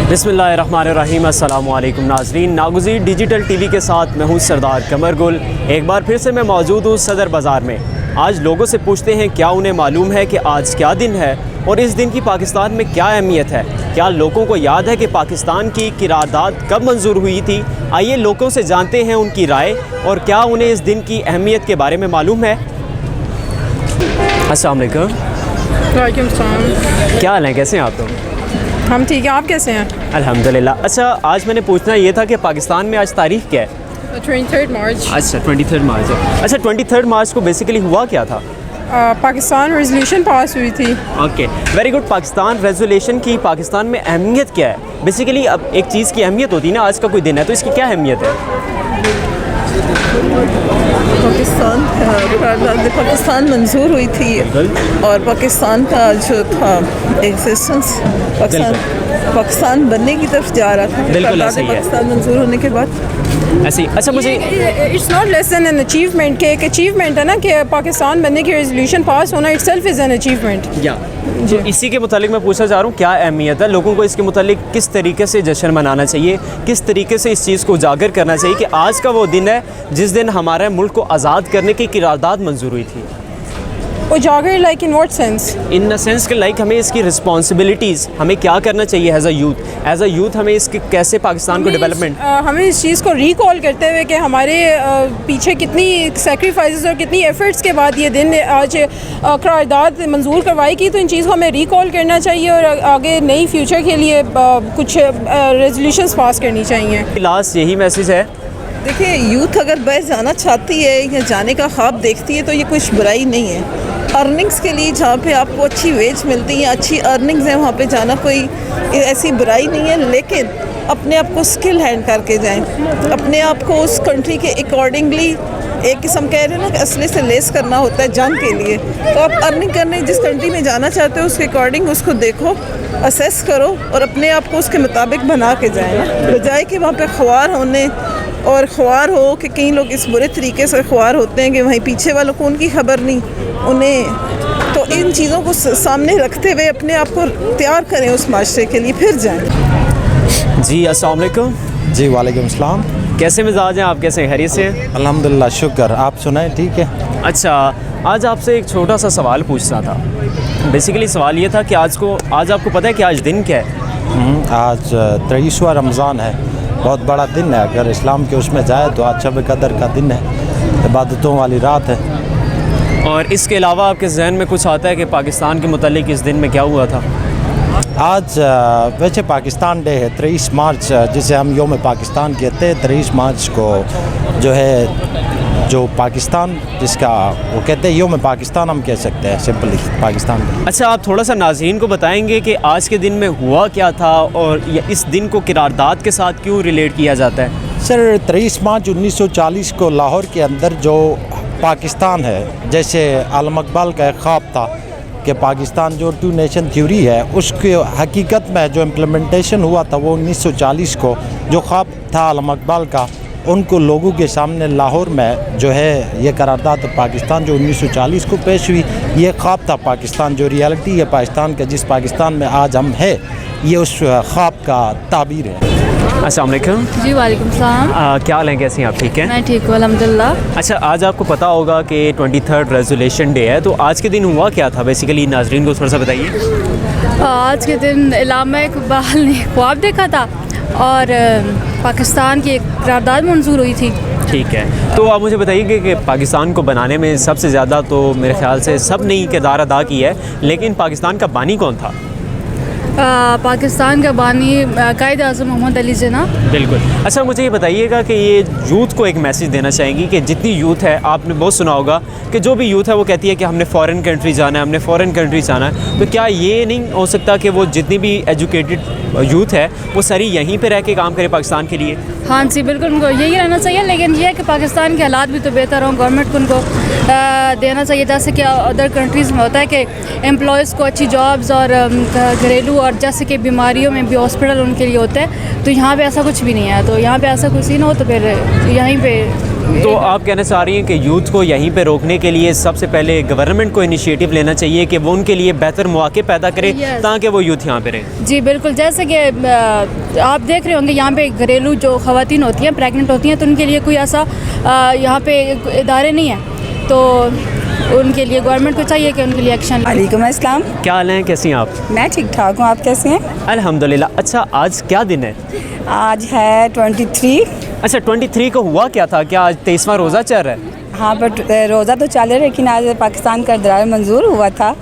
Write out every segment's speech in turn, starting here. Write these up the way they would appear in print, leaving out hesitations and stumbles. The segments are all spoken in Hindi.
बिस्मिल्लाहिर्रहमानिर्रहीम। अस्सलामुअलैकुम नाज़रीन, नागुज़ीर डिजिटल टीवी के साथ मैं हूँ सरदार कमर गुल। एक बार फिर से मैं मौजूद हूँ सदर बाज़ार में। आज लोगों से पूछते हैं क्या उन्हें मालूम है कि आज क्या दिन है और इस दिन की पाकिस्तान में क्या अहमियत है। क्या लोगों को याद है कि पाकिस्तान की क़रारदाद कब मंजूर हुई थी। आइए लोगों से जानते हैं उनकी राय और क्या उन्हें इस दिन की अहमियत के बारे में मालूम है। अस्सलाम वालेकुम। वालेकुम सलाम। क्या हाल है, कैसे हैं आप लोग? हम ठीक हैं, आप कैसे हैं? अल्हम्दुलिल्लाह। अच्छा, आज मैंने पूछना ये था कि पाकिस्तान में आज तारीख़ क्या है? 23 मार्च। अच्छा, 23 मार्च है। अच्छा, 23 मार्च को बेसिकली हुआ क्या था? पाकिस्तान रेजोल्यूशन पास हुई थी। Okay, very good. Pakistan resolution की पाकिस्तान में अहमियत क्या है? बेसिकली अब एक चीज़ की अहमियत होती है ना, आज का कोई दिन है तो इसकी क्या अहमियत है? पाकिस्तान मंजूर हुई थी और पाकिस्तान का जो था एग्जिस्टेंस पाकिस्तान बनने की तरफ जा रहा था। बिल्कुल ऐसा ही है। पाकिस्तान मंजूर होने के बाद ऐसे ही। अच्छा, मुझे it's not less than an achievement, के एक अचीवमेंट है ना कि पाकिस्तान बनने की रेजोल्यूशन पास होना इटसेल्फ इज़ एन अचीवमेंट। या तो इसी के मुतालिक मैं पूछना चाह रहा हूँ क्या अहमियत है, लोगों को इसके मुतालिक किस तरीके से जश्न मनाना चाहिए, किस तरीके से इस चीज़ को उजागर करना चाहिए कि आज का वो दिन है जिस दिन हमारे मुल्क को आज़ाद करने की क़रारदाद मंजूर हुई थी। उजागर like in what sense? In the sense कि लाइक हमें इसकी रिस्पॉन्सिबिलिटीज़, हमें क्या करना चाहिए एज अ यूथ हमें इसके कैसे पाकिस्तान को डेवलपमेंट, हमें इस चीज़ को रिकॉल करते हुए कि हमारे पीछे कितनी सेक्रीफाइसेस और कितनी एफर्ट्स के बाद ये दिन आज क़रारदाद मंजूर करवाई की, तो इन चीज़ को हमें रिकॉल करना चाहिए और आगे नई फ्यूचर के लिए कुछ रेजोल्यूशंस पास करनी चाहिए। लास्ट यही मैसेज है। देखिए, यूथ अगर बाहर जाना चाहती है या जाने का ख्वाब देखती है तो ये कुछ बुराई नहीं है। अर्निंग्स के लिए जहाँ पे आपको अच्छी वेज मिलती है, अच्छी अर्निंग्स है, वहाँ पे जाना कोई ऐसी बुराई नहीं है, लेकिन अपने आप को स्किल हैंड करके जाएं, अपने आप को उस कंट्री के अकॉर्डिंगली, एक किस्म कह रहे हैं ना कि असले से लेस करना होता है जंग के लिए। तो आप अर्निंग करने जिस कंट्री में जाना चाहते हो उसके अकॉर्डिंग उसको देखो, असेस करो और अपने आप को उसके मुताबिक बना के जाएं ना, बजाय कि वहाँ पे ख्वार होने और ख्वार हो कि कई लोग इस बुरे तरीके से ख्वार होते हैं कि वहीं पीछे वालों को उनकी खबर नहीं उन्हें। तो इन चीज़ों को सामने रखते हुए अपने आप को तैयार करें उस माशरे के लिए, फिर जाएं। जी अस्सलाम वालेकुम। जी वालेकुम अस्सलाम। कैसे मिजाज हैं आप, कैसे हैं, खैरियत से हैं? अल्हम्दुलिल्लाह, शुक्र। आप सुनाएं, ठीक है। अच्छा, आज आपसे एक छोटा सा सवाल पूछना था। बेसिकली सवाल ये था कि आज आपको पता है कि आज दिन क्या है? आज 23वां रमज़ान है, बहुत बड़ा दिन है। अगर इस्लाम के उसमें जाए तो आज शब कदर का दिन है, इबादतों वाली रात है। और इसके अलावा आपके जहन में कुछ आता है कि पाकिस्तान के मुतालिक इस दिन में क्या हुआ था? आज वैसे पाकिस्तान डे है 23 मार्च, जिसे हम योम पाकिस्तान कहते हैं। 23 मार्च को जो है जो पाकिस्तान जिसका वो कहते हैं योम पाकिस्तान हम कह सकते हैं सिंपली पाकिस्तान का। अच्छा, आप थोड़ा सा नाज़रीन को बताएंगे कि आज के दिन में हुआ क्या था और इस दिन को क़रारदाद के साथ क्यों रिलेट किया जाता है? सर, 23 मार्च 1940 को लाहौर के अंदर जो पाकिस्तान है, जैसे आलम इकबाल का एक ख्वाब था कि पाकिस्तान जो टू नेशन थ्योरी है उसके हकीकत में जो इम्प्लीमेंटेशन हुआ था वो 1940 को जो ख्वाब था आलम इकबाल का, उनको लोगों के सामने लाहौर में जो है ये करारदाद पाकिस्तान जो 1940 को पेश हुई, ये ख्वाब था पाकिस्तान जो रियलिटी है पाकिस्तान का, जिस पाकिस्तान में आज हम है, ये उस ख्वाब का ताबीर है। अस्सलाम वालेकुम। जी वालेकुम सलाम। क्या हाल है, कैसी हैं आप, ठीक हैं? मैं ठीक हूँ अल्हम्दुलिल्लाह। अच्छा, आज आपको पता होगा कि 23 रेजोल्यूशन डे है, तो आज के दिन हुआ क्या था बेसिकली, नाज़रीन को थोड़ा सा बताइए। आज के दिन इल्लामा इकबाल ने ख्वाब देखा था और पाकिस्तान की एक क़रारदाद मंजूर हुई थी। ठीक है, तो आप मुझे बताइए कि पाकिस्तान को बनाने में सबसे ज़्यादा तो मेरे ख्याल से सब ने ही किरदार अदा किया है, लेकिन पाकिस्तान का बानी कौन था? पाकिस्तान का बानी कायद आज़म मोहम्मद अली जिन्ना। बिल्कुल। अच्छा, मुझे ये बताइएगा कि ये यूथ को एक मैसेज देना चाहेंगी कि जितनी यूथ है, आपने बहुत सुना होगा कि जो भी यूथ है वो कहती है कि हमने फ़ॉरेन कंट्री जाना है, हमने फ़ॉरेन कंट्री जाना है, तो क्या ये नहीं हो सकता कि वो जितनी भी एजुकेटेड यूथ है वो सारी यहीं पे रह के काम करे पाकिस्तान के लिए? हाँ जी, बिल्कुल, उनको यही रहना चाहिए, लेकिन ये है कि पाकिस्तान के हालात भी तो बेहतर हों, गवर्नमेंट को उनको देना चाहिए, जैसे कि अदर कंट्रीज़ में होता है कि एम्प्लॉयज़ को अच्छी जॉब्स और घरेलू और जैसे कि बीमारियों में भी हॉस्पिटल उनके लिए होते हैं, तो यहाँ पे ऐसा कुछ भी नहीं है। तो यहाँ पे ऐसा कुछ ही ना हो तो फिर यहीं पे तो आप कहना चाह रही हैं कि यूथ को यहीं पे रोकने के लिए सबसे पहले गवर्नमेंट को इनिशिएटिव लेना चाहिए कि वो उनके लिए बेहतर मौके पैदा करे Yes. ताकि वो यूथ यहाँ पे रहे। जी बिल्कुल, जैसे कि आप देख रहे होंगे यहाँ पे घरेलू जो ख़वातीन होती हैं, प्रेग्नेंट होती हैं, तो उनके लिए कोई ऐसा यहाँ पे इदारे नहीं हैं, तो उनके लिए गवर्नमेंट को चाहिए कि उनके लिए एक्शन। वालेकुम अस्सलाम। क्या हाल है, कैसी हैं आप? मैं ठीक ठाक हूँ, आप कैसे हैं? अल्हम्दुलिल्लाह। अच्छा, आज क्या दिन है? आज है 23। अच्छा, 23 को हुआ क्या था? क्या आज 23वां रोज़ा चल रहा है? हाँ, बट रोज़ा तो चल रहा है, लेकिन आज पाकिस्तान का दरार मंजूर हुआ था।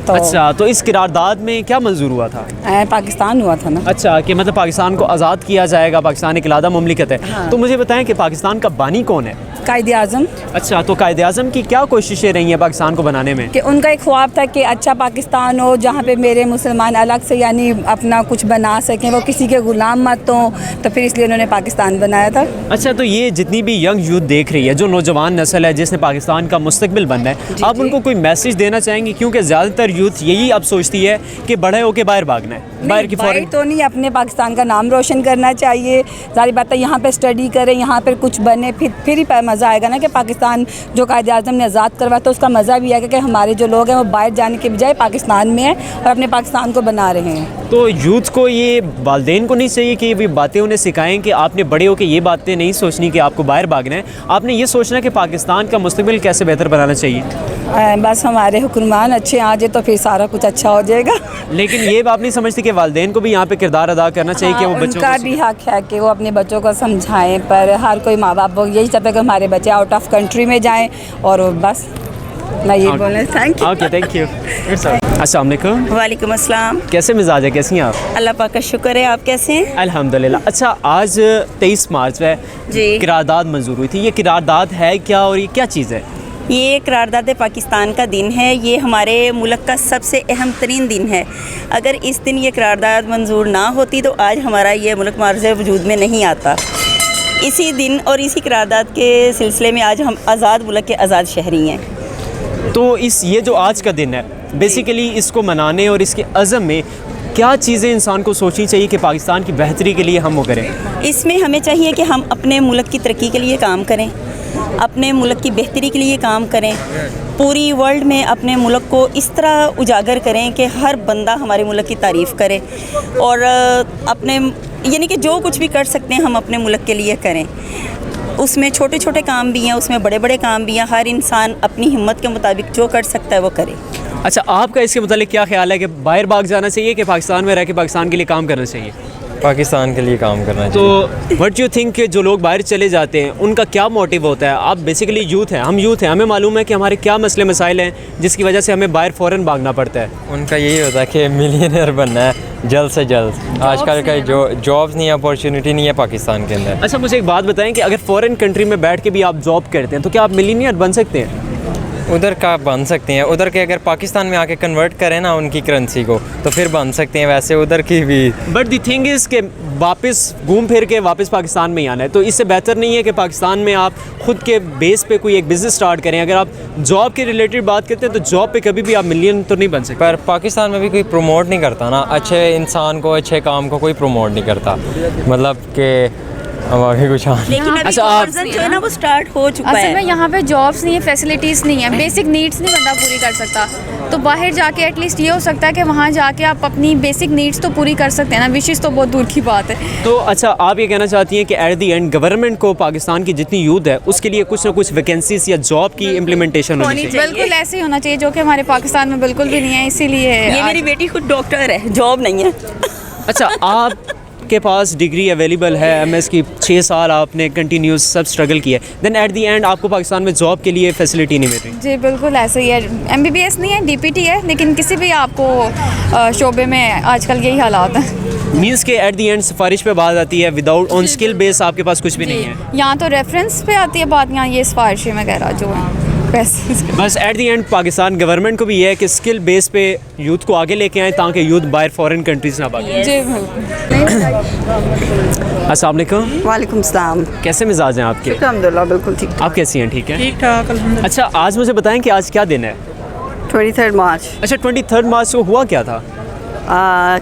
तो अच्छा, तो इस करारदाद में क्या मंजूर हुआ था? पाकिस्तान हुआ था ना। अच्छा, कि मतलब पाकिस्तान को आज़ाद किया जाएगा, पाकिस्तान एक अलग मुमलिकत है। हाँ। तो मुझे बताएं कि पाकिस्तान का बानी कौन है? कायदे आज़म। अच्छा, तो कायदे आज़म की क्या कोशिशें रही हैं पाकिस्तान को बनाने में? कि उनका एक ख्वाब था कि अच्छा पाकिस्तान हो जहाँ पे मेरे मुसलमान अलग से यानी अपना कुछ बना सकें, वो किसी के ग़ुलाम मत हों, तो फिर इसलिए उन्होंने पाकिस्तान बनाया था। अच्छा, तो ये जितनी भी यंग यूथ देख रही है, जो नौजवान नस्ल है जिसने पाकिस्तान का मुस्तकबिल बनना है, आप उनको कोई मैसेज देना चाहेंगे? क्योंकि ज़्यादातर यूथ यही अब सोचती है कि बड़े होकर बाहर भागना है, बाहर की बाहर तो नहीं, अपने पाकिस्तान का नाम रोशन करना चाहिए। सारी बात है, यहाँ पे स्टडी करें, यहाँ पर कुछ बने, फिर ही मज़ा आएगा ना। कि पाकिस्तान जो कायदे आज़म ने आज़ाद करवाया तो उसका मज़ा भी आएगा कि हमारे जो लोग हैं वो बाहर जाने के बजाय पाकिस्तान में हैं और अपने पाकिस्तान को बना रहे हैं। तो यूथ को ये वालिदैन को नहीं चाहिए कि ये बातें उन्हें सिखाएं कि आपने बड़े होकर ये बातें नहीं सोचनी कि आपको बाहर भागना है, आपने ये सोचना कि पाकिस्तान का मुस्तकबिल कैसे बेहतर बनाना चाहिए। बस हमारे हुक्मरान अच्छे आ जाए तो फिर सारा कुछ अच्छा हो जाएगा। लेकिन ये बात नहीं समझती कि वालिदैन को भी यहाँ पे किरदार अदा करना चाहिए कि वो बच्चों उनका भी हक है कि वो अपने बच्चों को समझाएं, पर हर कोई माँ बाप यही चाहता है कि हमारे बच्चे आउट ऑफ कंट्री में जाएं, और बस मैं ये बोलना। Thank you. Okay, thank you. अस्सलाम वालेकुम। वालेकुम अस्सलाम। कैसे मिजाज है, कैसी हैं आप? अल्लाह पाक का शुक्र है, आप कैसे हैं? अल्हम्दुलिल्लाह। अच्छा, आज 23 मार्च है, जी। करारदाद मंजूर हुई थी। ये करारदाद है क्या और ये क्या चीज़ है? ये करारदाद पाकिस्तान का दिन है, ये हमारे मुल्क का सबसे अहम तरीन दिन है। अगर इस दिन ये करारदाद मंजूर ना होती तो आज हमारा ये मुल्क मार्ज़ वजूद में नहीं आता। इसी दिन और इसी करारदाद के सिलसिले में आज हम आज़ाद मुल्क के आज़ाद शहरी हैं। तो ये जो आज का दिन है, बेसिकली इसको मनाने और इसके अज़म में क्या चीज़ें इंसान को सोचनी चाहिए कि पाकिस्तान की बेहतरी के लिए हम वो करें? इसमें हमें चाहिए कि हम अपने मुल्क की तरक्की के लिए काम करें, अपने मुल्क की बेहतरी के लिए काम करें, पूरी वर्ल्ड में अपने मुल्क को इस तरह उजागर करें कि हर बंदा हमारे मुल्क की तारीफ़ करे, और अपने यानी कि जो कुछ भी कर सकते हैं हम अपने मुल्क के लिए करें। उसमें छोटे छोटे काम भी हैं, उसमें बड़े बड़े काम भी हैं। हर इंसान अपनी हिम्मत के मुताबिक जो कर सकता है वो करे। अच्छा, आपका इसके मतलब क्या ख्याल है कि बाहर भाग जाना चाहिए कि पाकिस्तान में रह के पाकिस्तान के लिए काम करना चाहिए? पाकिस्तान के लिए काम करना तो चाहिए। व्हाट यू थिंक कि जो लोग बाहर चले जाते हैं उनका क्या मोटिव होता है? आप बेसिकली यूथ हैं, हम यूथ हैं, हमें मालूम है कि हमारे क्या मसले मसाइल हैं जिसकी वजह से हमें बाहर फ़ौरन भागना पड़ता है। उनका यही होता है कि मिलियनर बनना है जल्द से जल्द। आजकल का जो जॉब्स नहीं है, अपॉर्चुनिटी नहीं है पाकिस्तान के अंदर। अच्छा, मुझे एक बात बताएं कि अगर फ़ॉरेन कंट्री में बैठ के भी आप जॉब करते हैं तो क्या आप मिलीनियर बन सकते हैं? उधर का बन सकते हैं, उधर के अगर पाकिस्तान में आके कन्वर्ट करें ना उनकी करेंसी को तो फिर बन सकते हैं, वैसे उधर की भी। बट द थिंग इज़ कि वापस घूम फिर के वापस पाकिस्तान में ही आना है, तो इससे बेहतर नहीं है कि पाकिस्तान में आप खुद के बेस पे कोई एक बिज़नेस स्टार्ट करें? अगर आप जॉब के रिलेटेड बात करते हैं तो जॉब पे कभी भी आप मिलियन तो नहीं बन सकते। पर पाकिस्तान में भी कोई प्रमोट नहीं करता ना, अच्छे इंसान को, अच्छे काम को कोई प्रमोट नहीं करता, मतलब कि अब आगे कुछ लेकिन अभी अच्छा, आप- conversion जो है ना वो स्टार्ट हो चुका असल में है। यहाँ पे जॉब्स नहीं है, फैसिलिटीज़ नहीं है, बेसिक नीड्स नहीं बंदा पूरी कर सकता। तो बाहर जाके एटलीस्ट ये हो सकता है कि वहाँ जाके आप अपनी बेसिक नीड्स तो पूरी कर सकते हैं ना, विशेष तो बहुत दूर की बात है। तो अच्छा, आप ये कहना चाहती हैं कि एट दी एंड गवर्नमेंट को पाकिस्तान की जितनी यूथ है उसके लिए कुछ ना कुछ वैकेंसीज या जॉब की इम्प्लीमेंटेशन होनी चाहिए? बिल्कुल ऐसे ही होना चाहिए, जो कि हमारे पाकिस्तान में बिल्कुल भी नहीं है, इसीलिए ये मेरी बेटी खुद डॉक्टर है, जॉब नहीं है। अच्छा, आपके पास डिग्री अवेलेबल है, एमएस की 6 साल आपने कंटिन्यूस सब स्ट्रगल किया, देन एट दी एंड आपको पाकिस्तान में जॉब के लिए फैसिलिटी नहीं मिल रही? जी बिल्कुल ऐसे ही है। MBBS नहीं है, DPT है, लेकिन किसी भी आपको शोबे में आजकल यही हालात हैं। मीन्स के एट दी एंड सिफारिश पे बात आती है, विदाउट ऑन स्किल बेस आपके पास कुछ भी नहीं है। यहाँ तो रेफरेंस पे आती है बात, यहाँ ये सिफारिशें वगैरह जो हैं पैसे। बस at the and Pakistan government को भी ये है कि स्किल बेस पे यूथ को आगे लेके आए ताकि यूथ बाहर फॉरेन कंट्रीज ना भागे। जी बिल्कुल। अस्सलाम वालेकुम। वालेकुम सलाम। कैसे मिजाज हैं आपके? अल्हम्दुलिल्लाह बिल्कुल ठीक। आप कैसी हैं? ठीक है, ठीक ठाक अल्हम्दुलिल्लाह। अच्छा, आज मुझे बताएं कि आज क्या दिन है? 23 मार्च अच्छा, 23 मार्च को हुआ क्या था?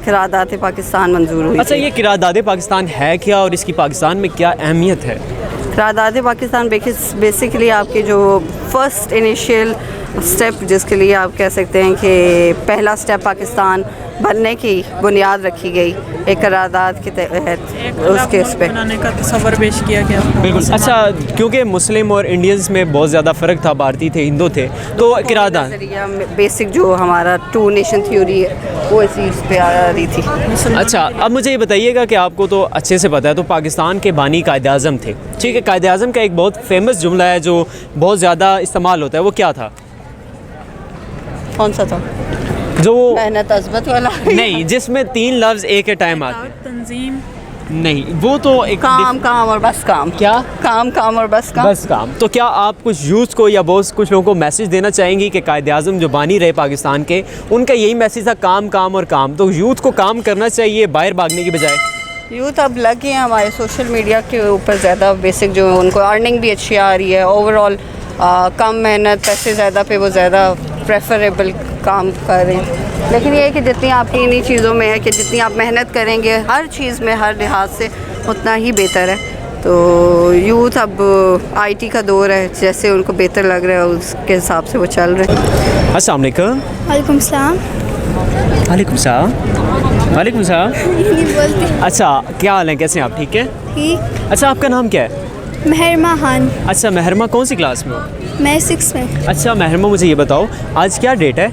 करारदाद पाकिस्तान मंजूर हुई। अच्छा, ये करारदाद पाकिस्तान है क्या और इसकी पाकिस्तान में क्या अहमियत है? करारदाद पाकिस्तान बेसिकली आपके जो फर्स्ट इनिशियल स्टेप, जिसके लिए आप कह सकते हैं कि पहला स्टेप पाकिस्तान बनने की बुनियाद रखी गई एक करारदाद के तहत, उसके उस पर बनाने का तस्वर पेश किया गया। बिल्कुल। अच्छा, क्योंकि मुस्लिम और इंडियंस में बहुत ज़्यादा फ़र्क था, भारतीय थे, हिंदू थे, तो करारदाद बेसिक जो हमारा टू नेशन थ्योरी है वो इसी इस पे आ रही थी। अच्छा, अब मुझे ये बताइएगा कि आपको तो अच्छे से पता है, तो पाकिस्तान के बानी कायद-ए-आज़म थे, ठीक है। कायद-ए-आज़म का एक बहुत फेमस जुमला है जो बहुत ज़्यादा इस्तेमाल होता है, वो क्या था? कौन सा था? जो मेहनत अज़मत वाला नहीं, जिसमें 3 लफ्ज़ एक ही टाइम आते हैं। तंजीम नहीं, वो तो एक काम काम और बस काम। क्या? काम काम और बस काम। बस काम। तो क्या आप कुछ यूथ को या बहुत कुछ लोगों को मैसेज देना चाहेंगी कि कायद-ए-आज़म जो बानी रहे पाकिस्तान के, उनका यही मैसेज था, काम काम और काम, तो यूथ को काम करना चाहिए बाहर भागने की बजाय? यूथ अब लगे हैं हमारे सोशल मीडिया के ऊपर ज़्यादा, बेसिक जो उनको अर्निंग भी अच्छी आ रही है, ओवरऑल कम मेहनत पैसे ज़्यादा पे वो ज़्यादा प्रेफरेबल काम कर रहे हैं। लेकिन ये है कि जितनी आपकी इन्हीं चीज़ों में है कि जितनी आप मेहनत करेंगे हर चीज़ में, हर लिहाज से, उतना ही बेहतर है। तो यूथ अब आईटी का दौर है, जैसे उनको बेहतर लग रहा है उसके हिसाब से वो चल रहे हैं। अस्सलाम वालेकुम। वालेकुम सलाम। वालेकुम सलाम। वालेकुम सलाम। बोलते अच्छा, क्या हाल है, कैसे हैं आप? ठीक है। ठीक। अच्छा, आपका नाम क्या है? महरमा खान। अच्छा, महरमा कौन सी क्लास में हो? मैं 6 में। अच्छा महरमा, मुझे ये बताओ आज क्या डेट है?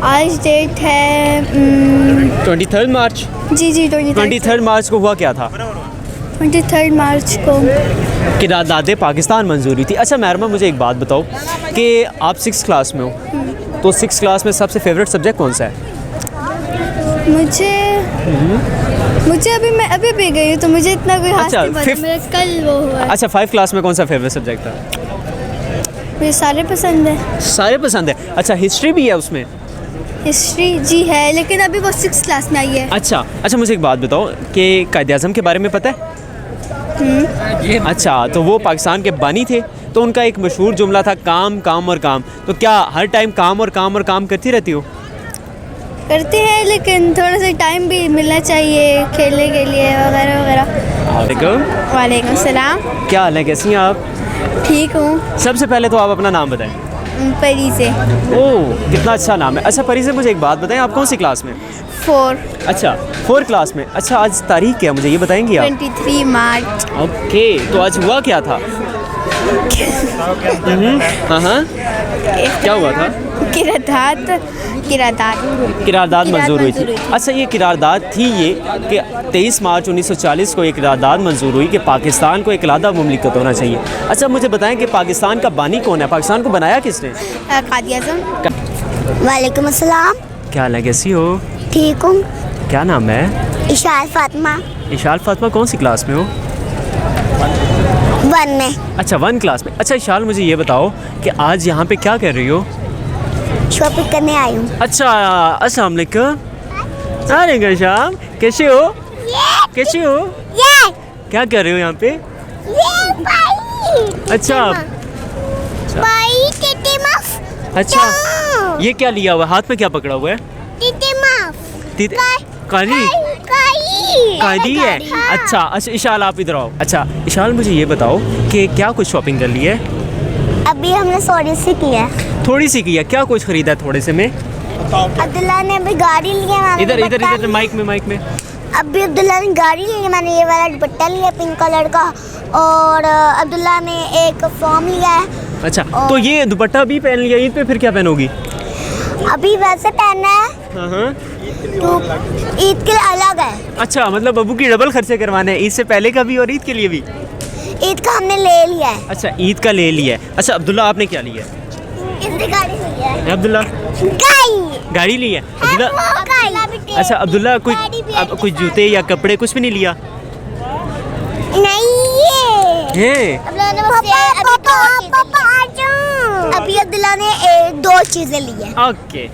आज डेट है 23 मार्च। जी 23 मार्च को हुआ क्या था? 23 मार्च को करारदाद पाकिस्तान मंजूर हुई थी। अच्छा महरमा, मुझे एक बात बताओ कि आप 6 क्लास में हो, तो 6 क्लास में सबसे फेवरेट सब्जेक्ट कौन सा है? मुझे मैं अभी भी गई हूँ, तो मुझे इतना कोई अच्छा, नहीं पता। मेरा कल वो हुआ है। अच्छा, 5 क्लास में कौन सा फेवरेट सब्जेक्ट था? मुझे सारे पसंद है। सारे पसंद है। अच्छा, हिस्ट्री भी है उसमें? हिस्ट्री जी है, लेकिन अभी वो 6 क्लास में आई है। अच्छा, मुझे एक बात बताओ कि कायद-ए-आज़म के बारे में पता है? अच्छा, तो वो पाकिस्तान के बानी थे, तो उनका एक मशहूर जुमला था, काम काम और काम, तो क्या हर टाइम काम और काम और काम करती रहती हो? करते हैं, लेकिन थोड़ा सा टाइम भी मिलना चाहिए खेलने के लिए वगैरह वगैरह। वालेकुम सलाम। क्या हाल है, कैसी हैं आप? ठीक हूँ। सबसे पहले तो आप अपना नाम बताएं। परी से। ओह, कितना अच्छा नाम है। अच्छा परी से, मुझे एक बात बताएं, आप कौन सी क्लास में? 4। अच्छा, 4 क्लास में। अच्छा, आज तारीख क्या, मुझे ये बताएंगी आप? 23 मार्च। ओके, तो आज हुआ क्या था? हाँ, क्या हुआ था? किरारदाद मंजूर हुई थी। अच्छा, ये किरारदाद थी ये कि 23 मार्च 1940 को एक किरारदाद मंजूर हुई कि पाकिस्तान को एक अलग मुमलिकत होना चाहिए। अच्छा, मुझे बताएं कि पाकिस्तान का बानी कौन है, पाकिस्तान को बनाया किसने? कायद-ए-आज़म। वालेकुम अस्सलाम। क्या हाल है, कैसी हो? ठीक हूँ। क्या नाम है? इशाल फातिमा। इशाल फातिमा कौन सी क्लास में हो? 1 में। अच्छा, 1 क्लास में। अच्छा इशाल, मुझे ये बताओ कि आज यहाँ पे क्या कर रही हो? शॉपिंग करने आई हूँ। अच्छा, अस्सलाम वालेकुम। वालेकुम सलाम। कैसे हो? कैसे हो? क्या कर रहे हो यहाँ पे? अच्छा अच्छा, ये क्या लिया हुआ है, हाथ में क्या पकड़ा हुआ है? कायदी है। अच्छा, इशाल आप इधर आओ। अच्छा इशाल, मुझे ये बताओ कि क्या कुछ शॉपिंग कर ली है? अभी हमने थोड़ी सी की है। थोड़ी सी की है, क्या कुछ खरीदा है थोड़े से में? अब्दुल्ला ने अभी गाड़ी लिया। इधर माइक में। अभी अब्दुल्ला ने गाड़ी ली, मैंने ये वाला दुपट्टा लिया पिंक कलर का, और अब्दुल्ला ने एक फॉर्म लिया है। अच्छा, तो ये दुपट्टा भी पहन लिया, ईद पे फिर क्या पहनोगी? अभी वैसे पहनना है। हाँ। तो ईद के लिए अलग है। अच्छा, मतलब अबू की डबल खर्चे करवाने हैं, ईद से पहले का भी और ईद के लिए भी? ईद का हमने ले लिया है। अच्छा, ईद का ले लिया है। अच्छा अब्दुल्ला, आपने क्या लिया है? इसने गाड़ी ली है। अब्दुल्ला गाड़ी ली है। अब्दुल्ला, अच्छा अब्दुल्ला, कोई जूते या कपड़े कुछ भी नहीं लिया? नहीं, ये अभी अब्दुल्ला ने 2 चीजें ली है। ओके,